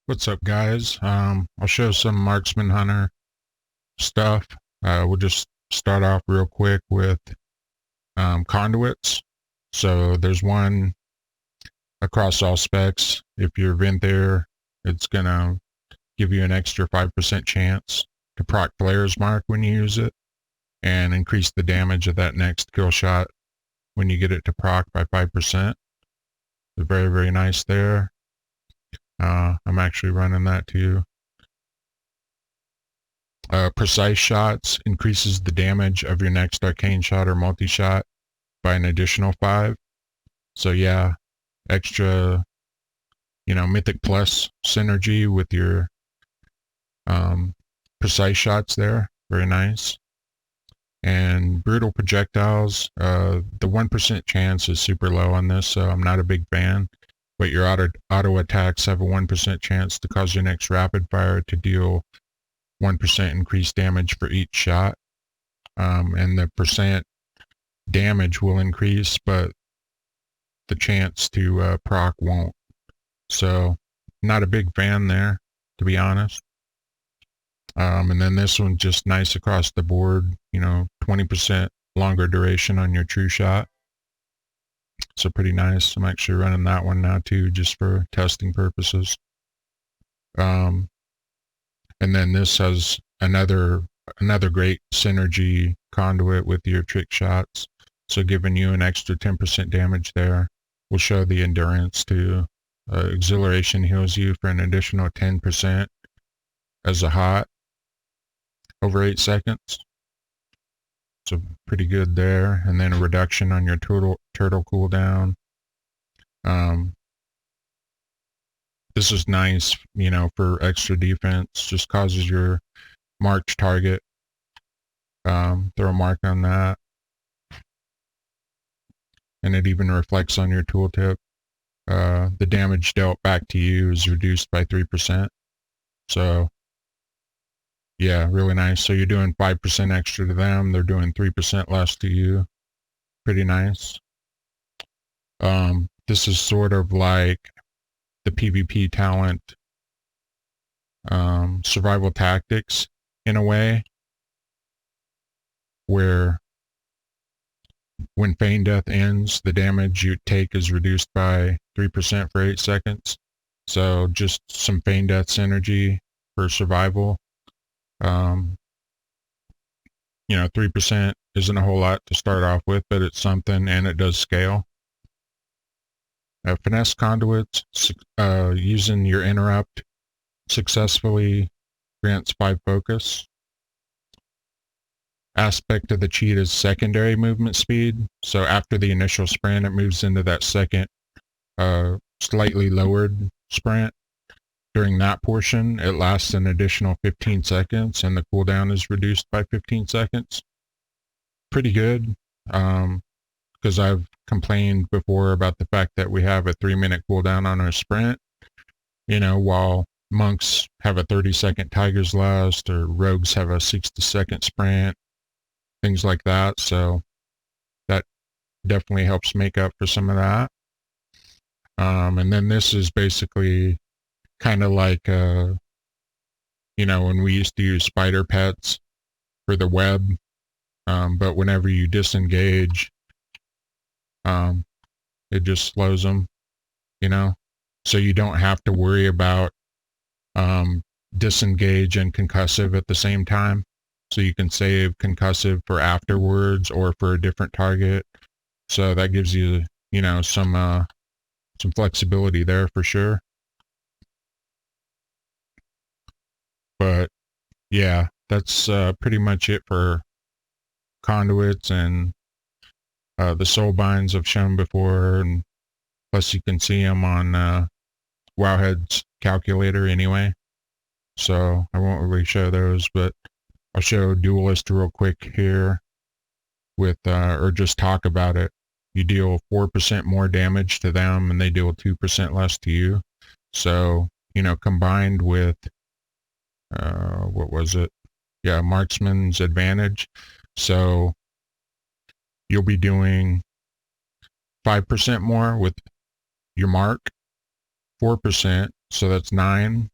What's up, guys? I'll show some Marksman Hunter stuff. We'll just start off real quick with Conduits. So there's one across all specs. If you're Venthyr, it's going to give you an extra 5% chance to proc Player's Mark when you use it and increase the damage of that next kill shot when you get it to proc by 5%. It's very, very nice there. I'm actually running that too. Precise shots increases the damage of your next arcane shot or multi-shot by an additional 5. So yeah, extra, Mythic Plus synergy with your precise shots there. Very nice. And brutal projectiles, the 1% chance is super low on this, so I'm not a big fan. But your auto attacks have a 1% chance to cause your next rapid fire to deal 1% increased damage for each shot. And the percent damage will increase, but the chance to proc won't. So, not a big fan there, to be honest. And then this one's just nice across the board, 20% longer duration on your true shot. So pretty nice. I'm actually running that one now too, just for testing purposes. And then this has another great synergy conduit with your trick shots. So giving you an extra 10% damage there. We'll show the endurance too. Exhilaration heals you for an additional 10% as a hot over 8 seconds. So pretty good there. And then a reduction on your turtle cooldown. This is nice, for extra defense. Just causes your marked target. Throw a mark on that. And it even reflects on your tooltip. The damage dealt back to you is reduced by 3%. So yeah, really nice. So you're doing 5% extra to them. They're doing 3% less to you. Pretty nice. This is sort of like the PvP talent survival tactics in a way, where when Feign Death ends, the damage you take is reduced by 3% for 8 seconds. So just some Feign Death synergy for survival. 3% isn't a whole lot to start off with, but it's something, and it does scale. Finesse conduits, using your interrupt successfully grants 5 focus. Aspect of the cheat is secondary movement speed. So after the initial sprint, it moves into that second, slightly lowered sprint. During that portion, it lasts an additional 15 seconds, and the cooldown is reduced by 15 seconds. Pretty good, because I've complained before about the fact that we have a 3-minute cooldown on our sprint, while monks have a 30-second Tiger's Lust, or rogues have a 60-second sprint, things like that. So that definitely helps make up for some of that. And then this is basically kind of like, when we used to use spider pets for the web, but whenever you disengage, it just slows them, so you don't have to worry about disengage and concussive at the same time. So you can save concussive for afterwards or for a different target. So that gives you, some flexibility there for sure. But yeah, that's pretty much it for conduits, and the soul binds I've shown before, and plus you can see them on Wowhead's calculator anyway. So I won't really show those, but I'll show Duelist real quick here with, or just talk about it. You deal 4% more damage to them, and they deal 2% less to you. So, combined with, what was it? Yeah, Marksman's Advantage. So you'll be doing 5% more with your mark, 4%, so that's 9,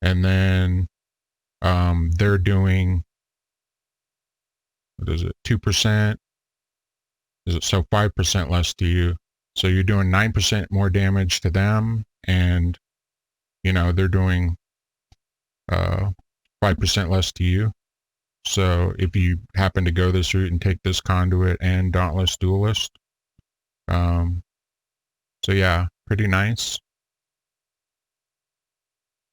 And then they're doing, what is it, 2%? Is it so 5% less to you? So you're doing 9% more damage to them, and you know they're doing 5% less to you. So if you happen to go this route and take this Conduit and Dauntless Duelist, so yeah, pretty nice.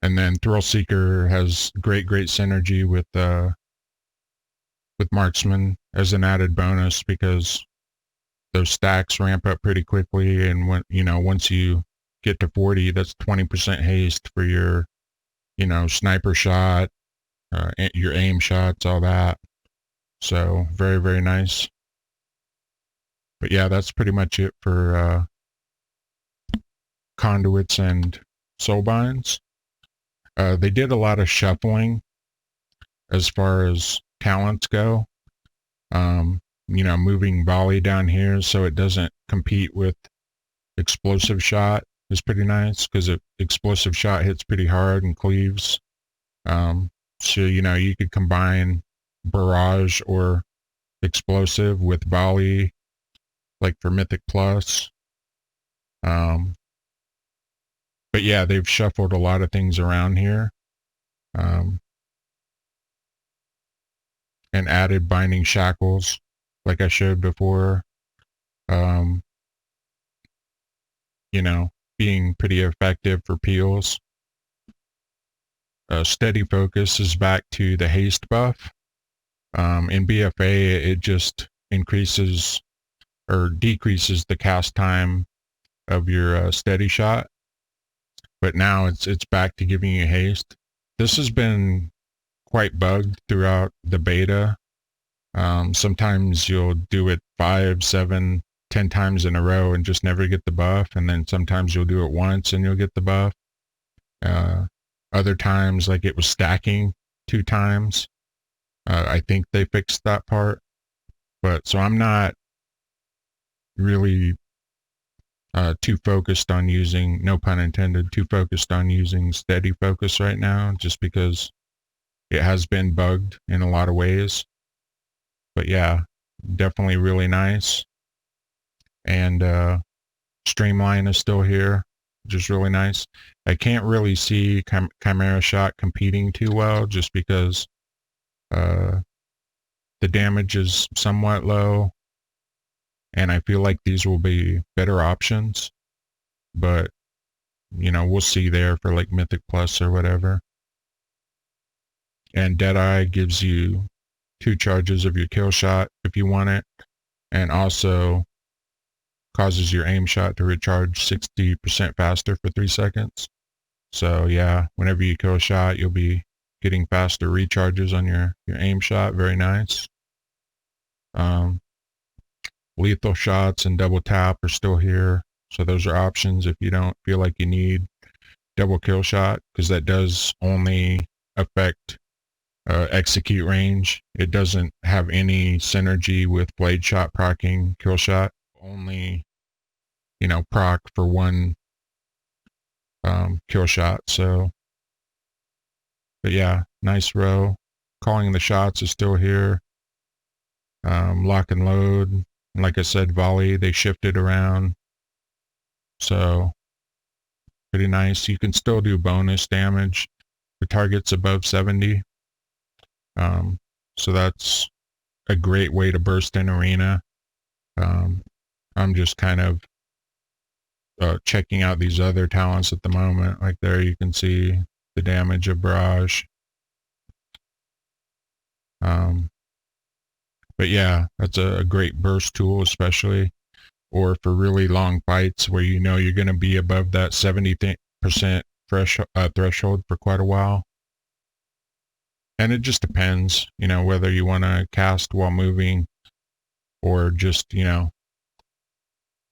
And then Thrill Seeker has great synergy with Marksman as an added bonus, because those stacks ramp up pretty quickly, and when once you get to 40, that's 20% haste for your sniper shot, your aim shots, all that. So very nice. But yeah, that's pretty much it for Conduits and Soulbinds. They did a lot of shuffling as far as talents go. Moving volley down here so it doesn't compete with explosive shot is pretty nice, because explosive shot hits pretty hard and cleaves. So you could combine barrage or explosive with volley, like for Mythic Plus. But yeah, they've shuffled a lot of things around here, and added binding shackles, like I showed before. Being pretty effective for peels. Steady focus is back to the haste buff. In BFA, it just increases or decreases the cast time of your steady shot, but now it's back to giving you haste. This has been quite bugged throughout the beta. Sometimes you'll do it 5, 7, 10 times in a row and just never get the buff, and then sometimes you'll do it once and you'll get the buff. Other times, like it was stacking 2 times. I think they fixed that part, but so I'm not really too focused on using, no pun intended, too focused on using steady focus right now, just because it has been bugged in a lot of ways. But yeah, definitely really nice. And Streamline is still here, which is really nice. I can't really see Chimera Shot competing too well, just because the damage is somewhat low, and I feel like these will be better options. But we'll see there for like Mythic Plus or whatever. And Deadeye gives you 2 charges of your kill shot if you want it, and also causes your aim shot to recharge 60% faster for 3 seconds. So yeah, whenever you kill a shot, you'll be getting faster recharges on your aim shot. Very nice. Lethal shots and double tap are still here, so those are options if you don't feel like you need double kill shot, because that does only affect execute range. It doesn't have any synergy with Flayed Shot proccing kill shot. Only proc for 1 kill shot. So, but yeah, nice row. Calling the shots is still here. Lock and load, like I said, volley, they shifted around, so pretty nice. You can still do bonus damage for targets above 70. So that's a great way to burst in arena. I'm just kind of checking out these other talents at the moment. Like there you can see the damage of Barrage. But yeah, that's a great burst tool, especially, or for really long fights where you're going to be above that 70% threshold for quite a while. And it just depends, whether you want to cast while moving or just,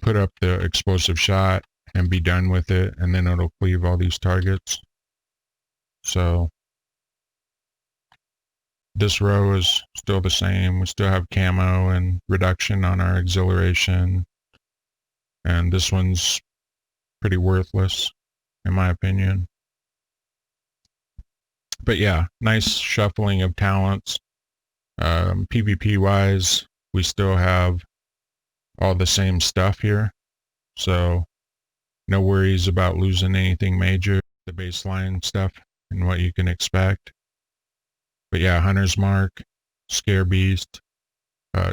put up the explosive shot and be done with it, and then it'll cleave all these targets. So this row is still the same. We still have camo and reduction on our exhilaration. And this one's pretty worthless, in my opinion. But yeah, nice shuffling of talents. PvP wise, we still have all the same stuff here, so no worries about losing anything major. The baseline stuff and what you can expect. But yeah, Hunter's Mark, Scare Beast,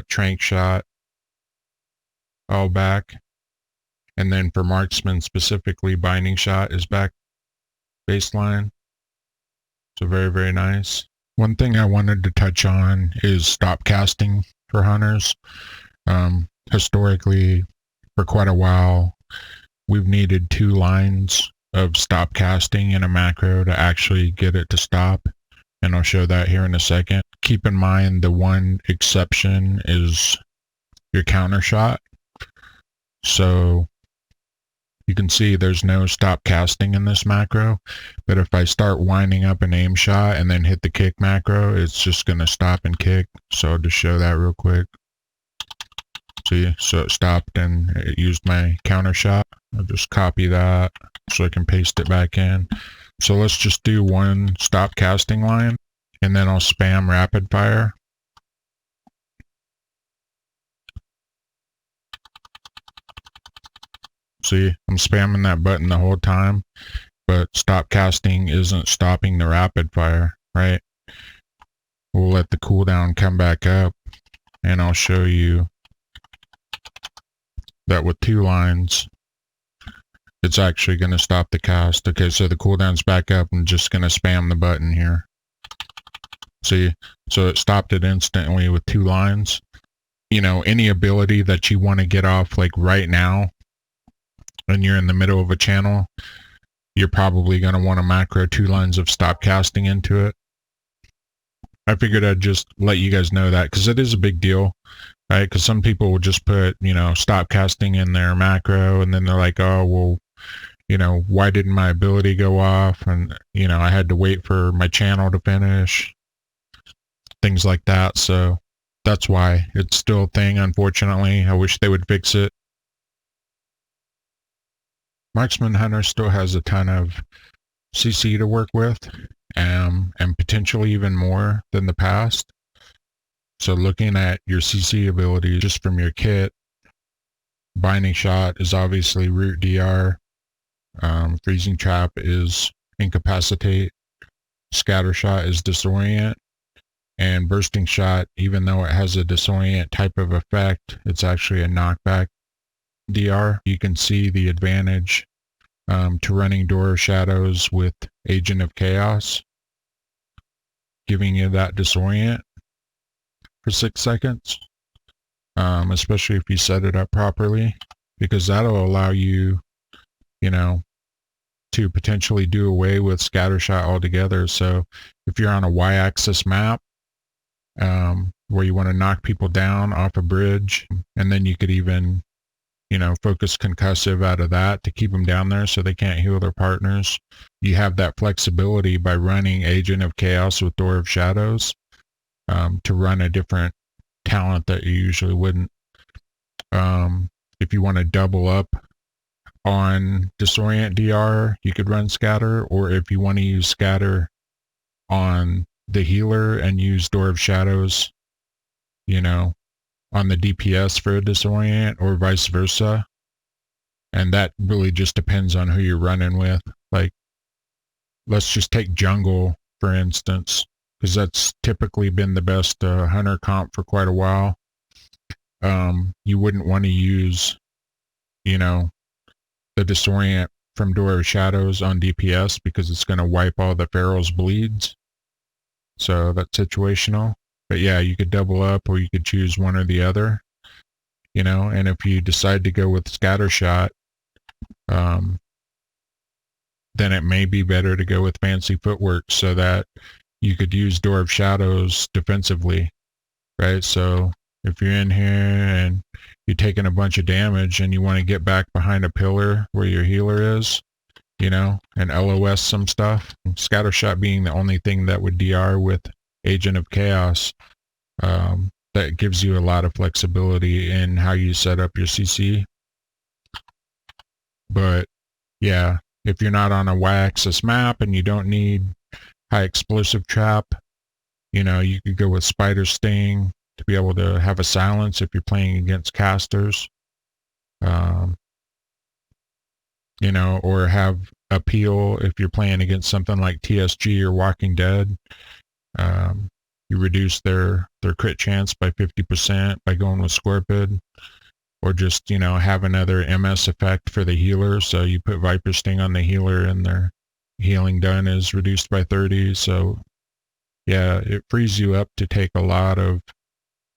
Trank Shot, all back. And then for Marksman specifically, Binding Shot is back baseline. So very, very nice. One thing I wanted to touch on is stop casting for Hunters. Historically, for quite a while, we've needed 2 lines of stop casting in a macro to actually get it to stop. And I'll show that here in a second. Keep in mind the one exception is your counter shot. So you can see there's no stop casting in this macro, but if I start winding up an aim shot and then hit the kick macro, it's just going to stop and kick. So I'll just show that real quick. See, so it stopped and it used my counter shot. I'll just copy that so I can paste it back in. So let's just do one stop casting line, and then I'll spam rapid fire. See, I'm spamming that button the whole time, but stop casting isn't stopping the rapid fire, right? We'll let the cooldown come back up, and I'll show you that with 2 lines, it's actually going to stop the cast. Okay, so the cooldown's back up. I'm just going to spam the button here. See, so it stopped it instantly with 2 lines. You know, any ability that you want to get off like right now, and you're in the middle of a channel, you're probably going to want to macro 2 lines of stop casting into it. I figured I'd just let you guys know that, because it is a big deal, right? Because some people will just put, you know, stop casting in their macro, and then they're like, oh, well, you know, why didn't my ability go off? And, you know, I had to wait for my channel to finish. Things like that. So that's why it's still a thing, unfortunately. I wish they would fix it. Marksman Hunter still has a ton of CC to work with, and potentially even more than the past. So looking at your CC abilities just from your kit, Binding Shot is obviously root DR. Freezing Trap is Incapacitate. Scatter Shot is Disorient. And Bursting Shot, even though it has a Disorient type of effect, it's actually a knockback DR. You can see the advantage to running Door of Shadows with Agent of Chaos, giving you that Disorient for 6 seconds, especially if you set it up properly, because that'll allow you, you know, to potentially do away with Scatter Shot altogether. So if you're on a Y-axis map, where you want to knock people down off a bridge, and then you could even, you know, focus concussive out of that to keep them down there so they can't heal their partners. You have that flexibility by running Agent of Chaos with Door of Shadows, to run a different talent that you usually wouldn't. If you want to double up on Disorient DR, you could run Scatter, or if you want to use Scatter on the healer and use Door of Shadows, you know, on the DPS for a Disorient, or vice versa. And that really just depends on who you're running with. Like, let's just take Jungle, for instance, because that's typically been the best Hunter comp for quite a while. You wouldn't want to use, you know, the Disorient from Door of Shadows on DPS, because it's going to wipe all the Peripherals bleeds. So that's situational. But yeah, you could double up, or you could choose one or the other, you know. And if you decide to go with Scatter Shot, then it may be better to go with Fancy Footwork, so that you could use Door of Shadows defensively, right? So if you're in here and you're taking a bunch of damage and you want to get back behind a pillar where your healer is, you know, and LOS some stuff, Scatter Shot being the only thing that would DR with Agent of Chaos, that gives you a lot of flexibility in how you set up your CC. But yeah, if you're not on a Y-axis map and you don't need high explosive trap. You know, you could go with Spider Sting to be able to have a silence if you're playing against casters. You know, or have appeal if you're playing against something like TSG or Walking Dead. You reduce their crit chance by 50% by going with Scorpid, or just, you know, have another MS effect for the healer. So you put Viper Sting on the healer and their healing done is reduced by 30. So yeah, it frees you up to take a lot of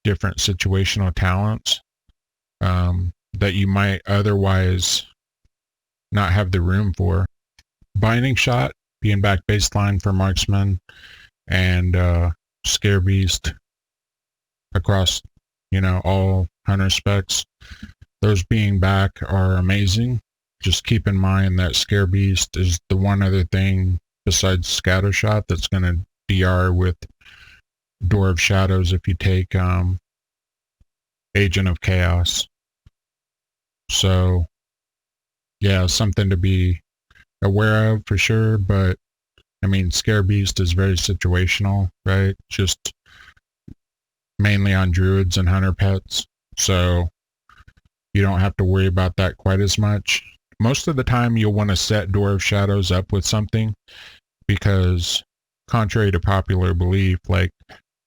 different situational talents that you might otherwise not have the room for. Binding Shot being back baseline for Marksman, and Scare Beast across, you know, all Hunter specs. Those being back are amazing. Just keep in mind that Scare Beast is the one other thing besides Scatter Shot that's going to DR with Door of Shadows if you take Agent of Chaos. So yeah, something to be aware of for sure, but I mean, Scare Beast is very situational, right? Just mainly on druids and hunter pets, so you don't have to worry about that quite as much. Most of the time you'll want to set Door of Shadows up with something, because contrary to popular belief, like,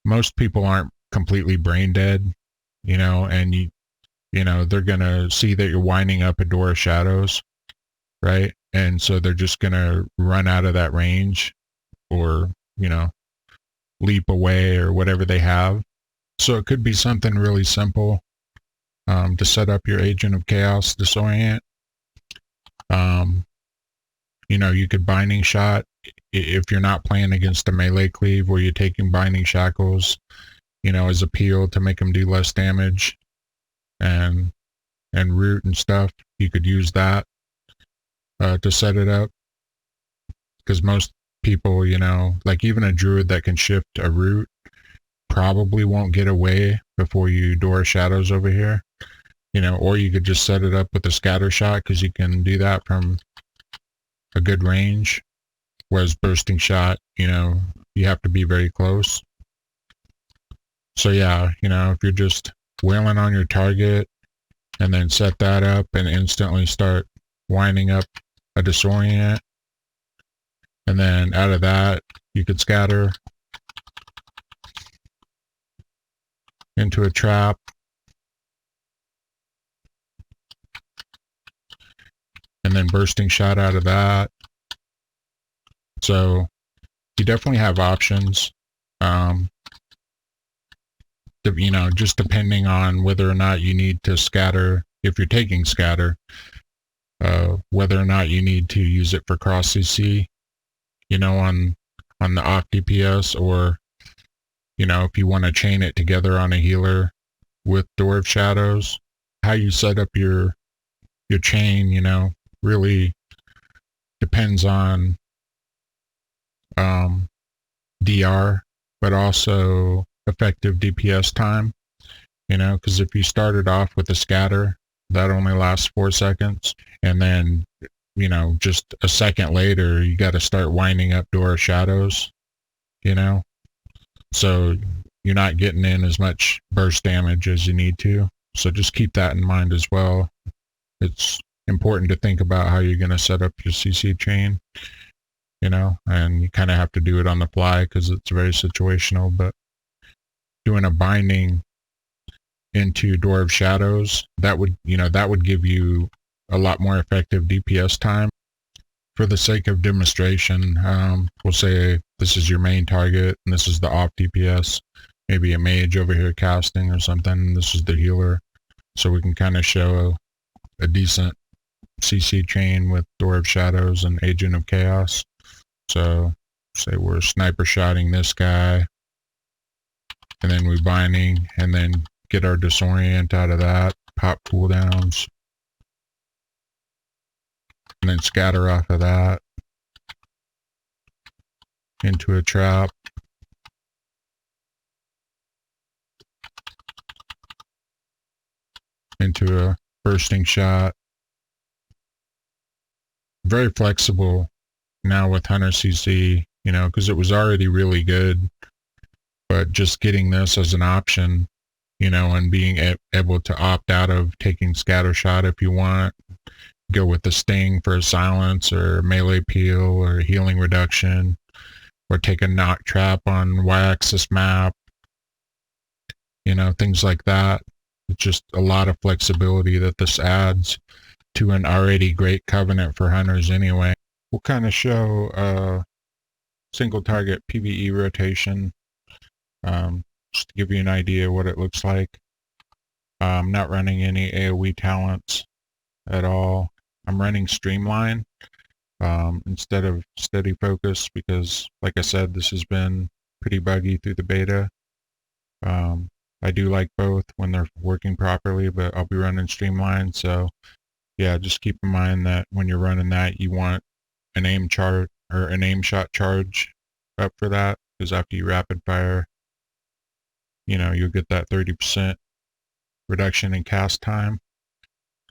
most people aren't completely brain dead, you know, and you know, they're going to see that you're winding up a Door of Shadows, right? And so they're just going to run out of that range, or, you know, leap away or whatever they have. So it could be something really simple to set up your Agent of Chaos Disorient. You know, you could Binding Shot if you're not playing against a melee cleave where you're taking Binding Shackles, you know, as appeal to make them do less damage, and root and stuff. You could use that to set it up, because most people, you know, like even a druid that can shift a root probably won't get away before you Door Shadows over here, you know. Or you could just set it up with a Scatter Shot, because you can do that from a good range, whereas Bursting Shot, you know, you have to be very close. So yeah, you know, if you're just wailing on your target and then set that up and instantly start winding up a Disorient, and then out of that you could scatter into a trap, and then Bursting Shot out of that. So you definitely have options, you know, just depending on whether or not you need to scatter. If you're taking scatter, whether or not you need to use it for cross CC, you know, on the off DPS, or, you know, if you want to chain it together on a healer with Door of Shadows. How you set up your chain, you know, really depends on DR, but also effective DPS time, you know, because if you started off with a scatter, that only lasts 4 seconds, and then, you know, just a second later, you got to start winding up Door of Shadows, you know, so you're not getting in as much burst damage as you need to. So just keep that in mind as well. It's important to think about how you're going to set up your CC chain, you know, and you kind of have to do it on the fly because it's very situational. But doing a binding into Door of Shadows, that would, you know, that would give you a lot more effective DPS time. For the sake of demonstration, we'll say this is your main target and this is the off DPS, maybe a mage over here casting or something. This is the healer, so we can kind of show a decent CC chain with Door of Shadows and Agent of Chaos. So say we're sniper shotting this guy, and then we binding, and then get our Disorient out of that, pop cooldowns, and then scatter off of that into a trap, into a Bursting Shot. Very flexible now with Hunter CC. you know, because it was already really good. But just getting this as an option, you know, and being able to opt out of taking Scattershot if you want, go with the Sting for a silence or melee peel or healing reduction, or take a knock trap on Y-axis map, you know, things like that. It's just a lot of flexibility that this adds to an already great covenant for hunters anyway. We'll kind of show single target PvE rotation, just to give you an idea what it looks like. I'm not running any AoE talents at all. I'm running Streamline instead of Steady Focus because, like I said, this has been pretty buggy through the beta. I do like both when they're working properly, but I'll be running Streamline. So yeah, just keep in mind that when you're running that, you want an aim chart or an aim shot charge up for that, because after you rapid fire, you know, you'll get that 30% reduction in cast time.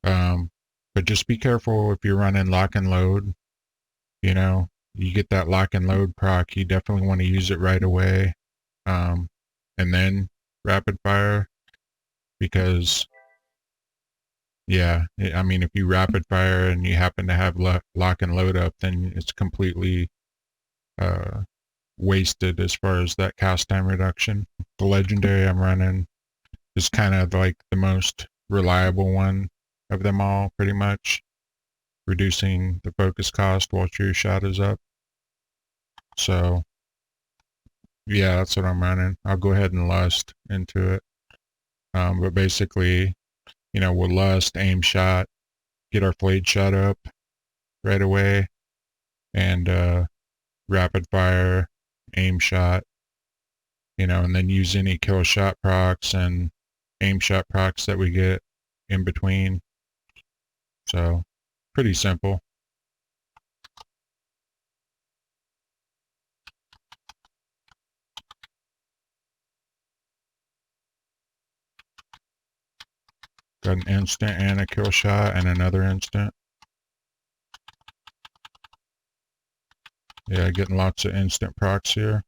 But just be careful if you're running lock and load. You know, you get that lock and load proc, you definitely want to use it right away, and then rapid fire, because yeah, I mean, if you rapid fire and you happen to have lock and load up, then it's completely wasted as far as that cast time reduction. The legendary I'm running is kind of like the most reliable one of them all, pretty much, reducing the focus cost while true shot is up. So yeah, that's what I'm running. I'll go ahead and lust into it. But basically, you know, we'll lust, aim shot, get our Flayed Shot up right away, and rapid fire, aim shot, you know, and then use any kill shot procs and aim shot procs that we get in between. So pretty simple. Got an instant and a kill shot and another instant. Yeah, getting lots of instant procs here.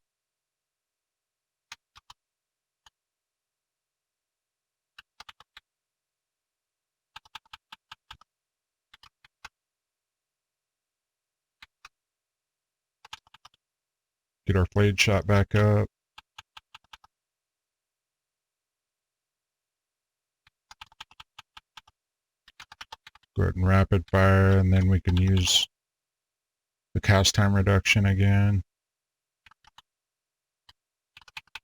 Get our Flayed Shot back up. Go ahead and rapid fire, and then we can use the cast time reduction again.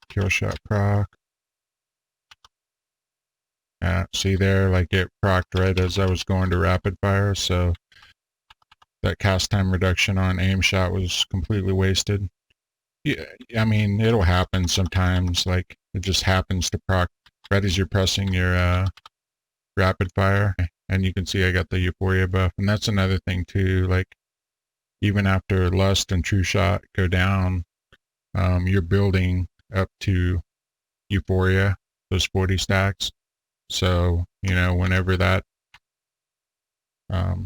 Kill shot proc. See there, like it procced right as I was going to rapid fire, so that cast time reduction on aim shot was completely wasted. Yeah, I mean, it'll happen sometimes, like it just happens to proc right as you're pressing your rapid fire. And you can see I got the Euphoria buff, and that's another thing too, like even after Lust and True Shot go down, you're building up to Euphoria, those 40 stacks. So, you know, whenever that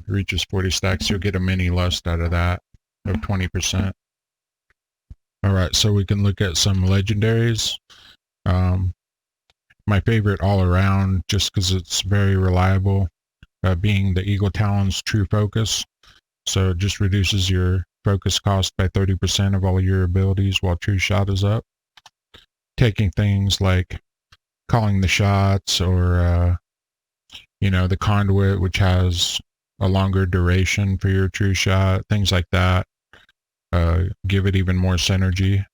reaches 40 stacks, you'll get a mini Lust out of that of 20%. Alright, so we can look at some Legendaries. My favorite all around, just because it's very reliable, being the Eagle Talon's True Focus. So it just reduces your focus cost by 30% of all your abilities while True Shot is up. Taking things like calling the shots, or you know, the Conduit, which has a longer duration for your True Shot, things like that. Give it even more synergy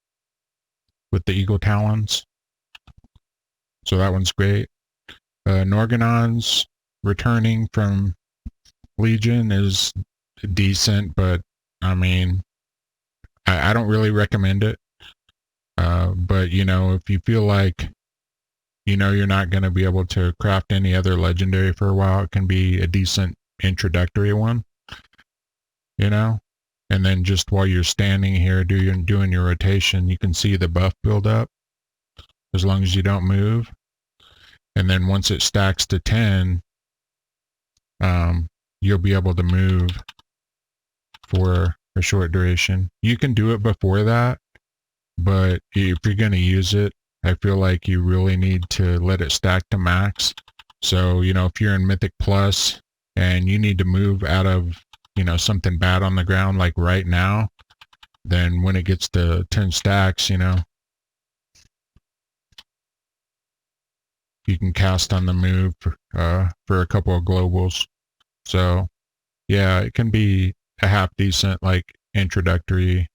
with the Eagle Talons. So that one's great. Norganon's returning from Legion is decent, but I mean, I don't really recommend it. But you know, if you feel like, you know, you're not going to be able to craft any other legendary for a while, it can be a decent introductory one, you know. And then just while you're standing here doing your rotation, you can see the buff build up as long as you don't move. And then once it stacks to 10, you'll be able to move for a short duration. You can do it before that, but if you're going to use it, I feel like you really need to let it stack to max. So, you know, if you're in Mythic Plus and you need to move out of, you know, something bad on the ground like right now, then when it gets to 10 stacks, you know, you can cast on the move for a couple of globals. So, yeah, it can be a half decent, like, introductory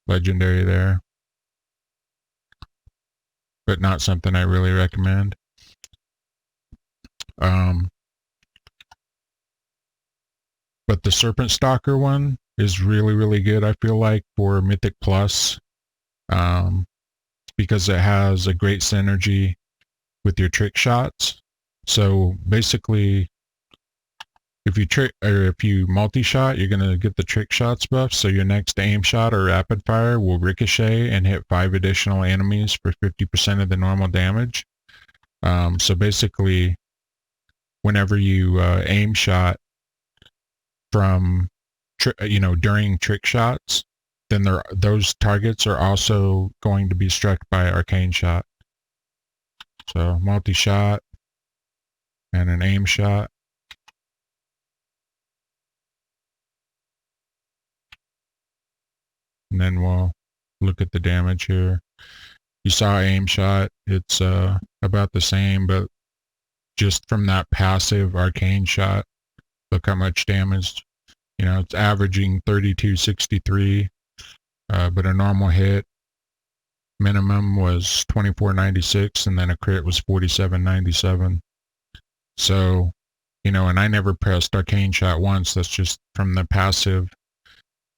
legendary there, but not something I really recommend. But the Serpent Stalker one is really, really good, I feel like, for Mythic Plus, because it has a great synergy with your trick shots. So basically, if you multi-shot, you're gonna get the trick shots buff. So your next aim shot or rapid fire will ricochet and hit 5 additional enemies for 50% of the normal damage. So basically, whenever you aim shot from, you know, during trick shots, then those targets are also going to be struck by arcane shot. So multi-shot and an aim shot. And then we'll look at the damage here. You saw aim shot. It's about the same, but just from that passive arcane shot, look how much damage. You know, it's averaging 3263, but a normal hit minimum was 2496, and then a crit was 4797. So, you know, and I never pressed arcane shot once. That's just from the passive,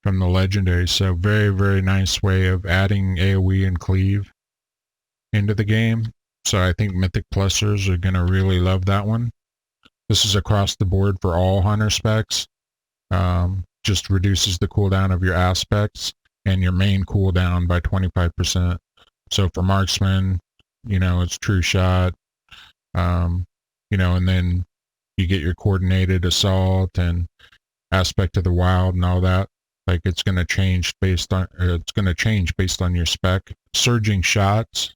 from the legendary. So very, very nice way of adding AoE and cleave into the game. So I think Mythic Plusers are going to really love that one. This is across the board for all hunter specs. Just reduces the cooldown of your aspects and your main cooldown by 25%. So for marksman, you know, it's true shot, you know, and then you get your coordinated assault and aspect of the wild and all that. Like it's going to change based on your spec. Surging shots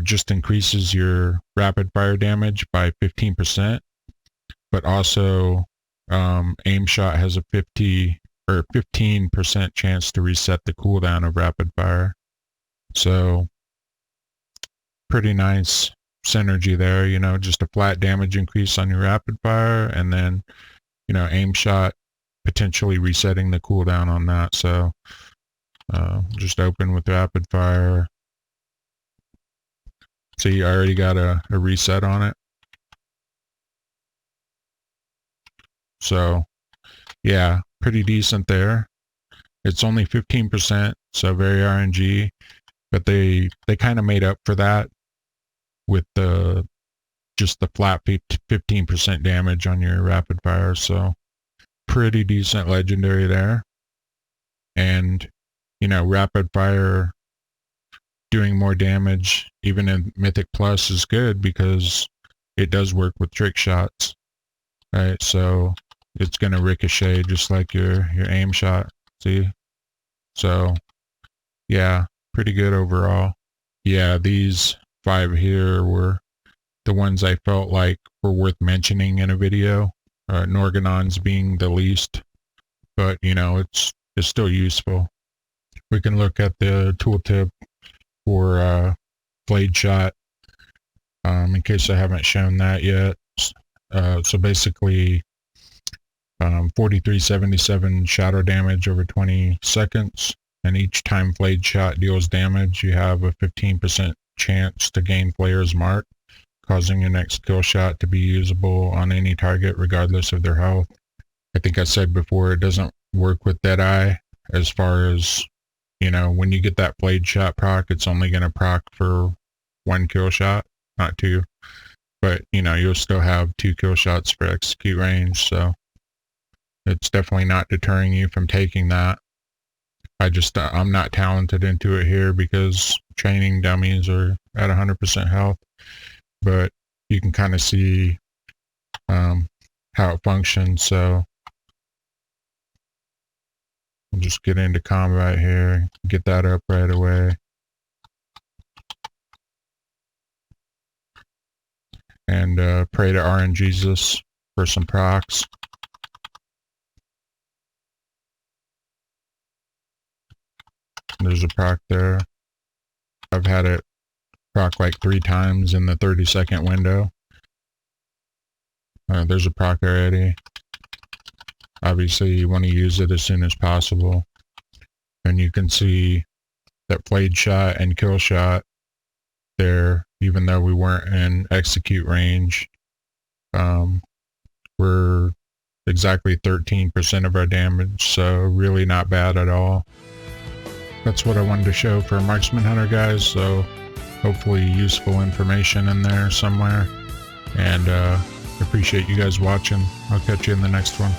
just increases your rapid fire damage by 15%, but also aim shot has a 15% chance to reset the cooldown of rapid fire. So pretty nice synergy there, you know, just a flat damage increase on your rapid fire, and then, you know, aim shot potentially resetting the cooldown on that. So just open with rapid fire. See, I already got a reset on it. So yeah, pretty decent there. It's only 15%, so very RNG, but they kind of made up for that with just the flat 15% damage on your rapid fire. So pretty decent legendary there. And, you know, rapid fire doing more damage even in Mythic Plus is good because it does work with trick shots, right? So it's going to ricochet just like your aim shot. See? So yeah, pretty good overall. Yeah, these 5 here were the ones I felt like were worth mentioning in a video. Norganon's being the least, but you know, it's still useful. We can look at the tooltip for Flayed Shot, in case I haven't shown that yet. So basically, 4377 shadow damage over 20 seconds, and each time Flayed Shot deals damage, you have a 15% chance to gain Flayer's Mark, causing your next kill shot to be usable on any target regardless of their health. I think I said before, it doesn't work with Deadeye as far as, you know, when you get that Flayed Shot proc, it's only going to proc for 1 kill shot, not 2. But, you know, you'll still have 2 kill shots for execute range, so it's definitely not deterring you from taking that. I'm not talented into it here because training dummies are at 100% health, but you can kind of see how it functions. So We'll just get into combat here, get that up right away. And pray to RNGesus for some procs. There's a proc there. I've had it proc like 3 times in the 30-second window. There's a proc already. Obviously, you want to use it as soon as possible. And you can see that Flayed Shot and Kill Shot there, even though we weren't in execute range. We're exactly 13% of our damage, so really not bad at all. That's what I wanted to show for Marksman Hunter, guys, so hopefully useful information in there somewhere. And appreciate you guys watching. I'll catch you in the next one.